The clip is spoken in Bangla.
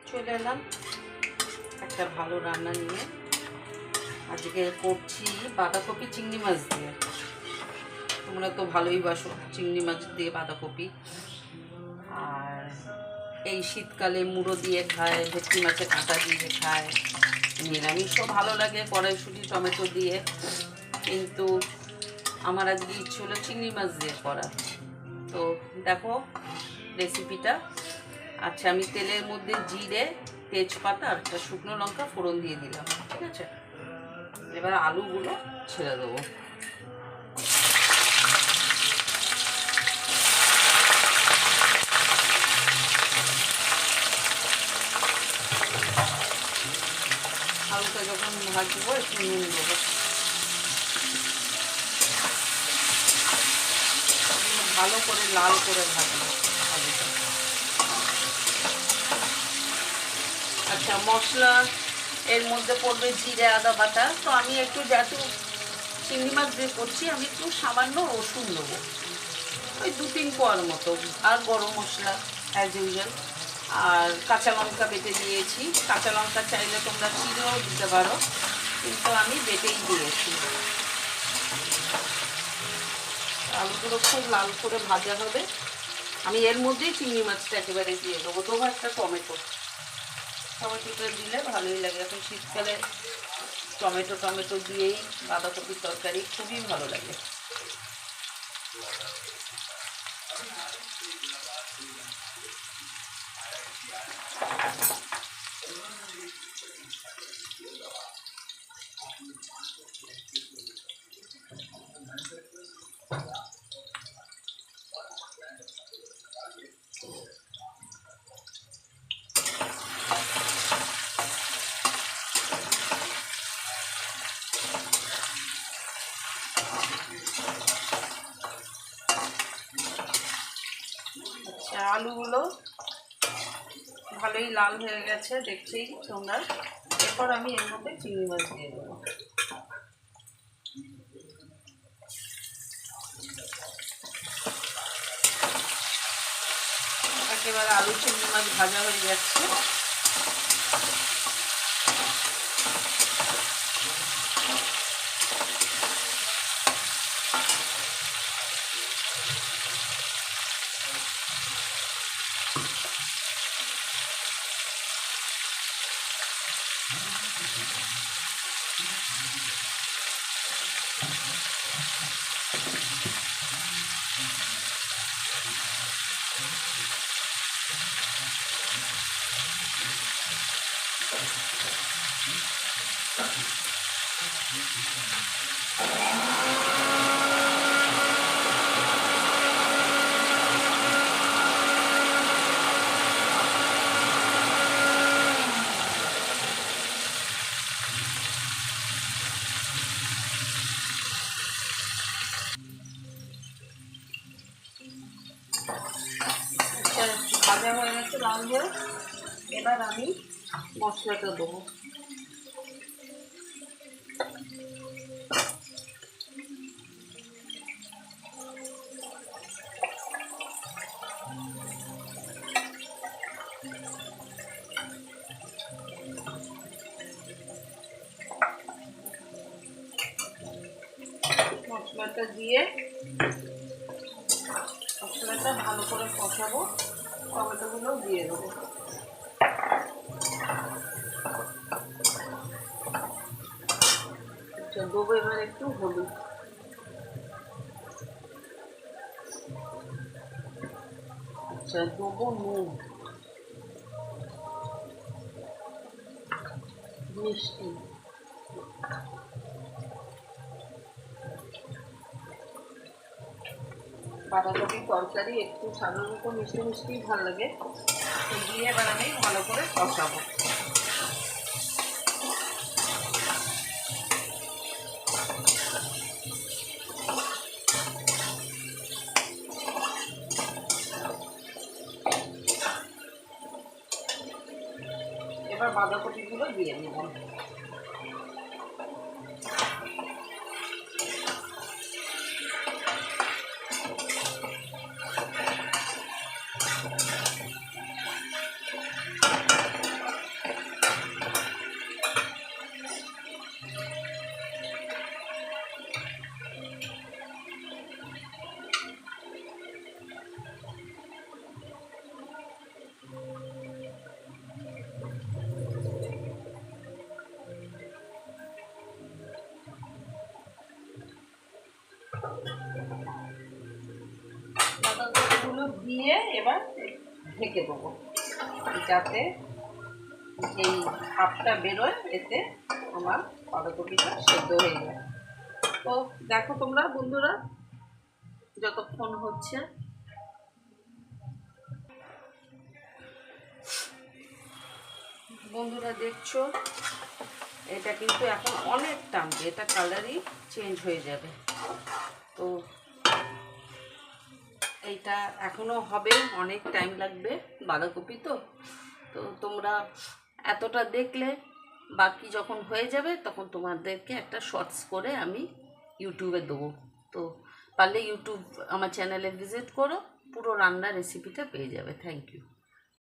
চলে এলাম একটা ভালো রান্না নিয়ে। আজকে করছি বাঁধাকপি চিংড়ি মাছ দিয়ে। তোমরা তো ভালোই বাসো চিংড়ি মাছ দিয়ে বাঁধাকপি। আর এই শীতকালে মুড়ো দিয়ে খায়, ভেটকি মাছের কাঁটা দিয়ে খায়, নিরামিষও ভালো লাগে কড়াইশুঁটি টমেটো দিয়ে। কিন্তু আমার আজকে ইচ্ছে হলো চিংড়ি মাছ দিয়ে করা। তো দেখো রেসিপিটা। আচ্ছা, আমি তেলের মধ্যে জিরে, তেজপাতা আর একটা শুকনো লঙ্কা ফোড়ন দিয়ে দিলাম, ঠিক আছে। এবার আলুগুলো ছেড়ে দেবো। আলুটা যখন ভাজবো একটু নুন দেবো। ভালো করে লাল করে ভাজবো আলুটা। আচ্ছা, মশলা এর মধ্যে পড়বে জিরে আদা বাটা। তো আমি একটু যেহেতু চিংড়ি মাছ দিয়ে করছি, আমি একটু সামান্য রসুন দেবো, ওই 2-3 কোয়ার মতো। আর গরম মশলা অ্যাজ ইউজুয়াল। আর কাঁচা লঙ্কা বেটে দিয়েছি। কাঁচা লঙ্কা চাইলে তোমরা চিড়েও দিতে পারো, কিন্তু আমি বেটেই দিয়েছি। আলুগুলো খুব লাল করে ভাজা হবে। আমি এর মধ্যেই চিংড়ি মাছটা একেবারে দিয়ে দেবো। তবু একটা টমেটোটা দিলে ভালোই লাগে। এখন শীতকালে টমেটো দিয়েই বাঁধাকপির তরকারি খুবই ভালো লাগে। আচ্ছা, আলুগুলো ভালোই লাল হয়ে গেছে দেখছেই তোমরা। এরপর আমি এর মধ্যে চিংড়ি মাছ দিয়ে দেবো। একেবারে আলু চিংড়ি মাছ ভাজা হয়ে যাচ্ছে। ভাজা হয়ে গেছে লাল হয়ে। এবার আমি মশলাটা দেবো। মশলাটা দিয়ে মশলাটা ভালো করে কষাবো। টমেটোগুলো দিয়ে দেবো। আচ্ছা, দেবো এবার একটু হলুদ। আচ্ছা, দেবো নুন, মিষ্টি। বাঁধাকপির তরকারি একটু সাধারণত মিষ্টি মিষ্টিই ভালো লাগে। দিয়ে এবার আমি ভালো করে কষাবো। এবার বাঁধাকপিগুলো দিয়ে নেব। বাঁধাকপিগুলো দিয়ে এবার ঢেকে দেবো, যাতে যেই ভাপটা বেরোয় এতে আমার বাঁধাকপিটা সেদ্ধ হয়ে যায়। তো দেখো তোমরা বন্ধুরা, যতক্ষণ হচ্ছে, বন্ধুরা দেখছো এটা কিন্তু এখন অনেক টানবে, এটা কালারই চেঞ্জ হয়ে যাবে। তো এইটা এখনো হবে, অনেক টাইম লাগবে, বাঁধাকপি তো। তো তোমরা এতটা দেখলে, বাকি যখন হয়ে যাবে তখন তোমাদেরকে একটা শর্টস করে আমি ইউটিউবে দেবো। তো পারলে ইউটিউব আমার চ্যানেলে ভিজিট করো, পুরো রান্নার রেসিপিটা পেয়ে যাবে। Thank you.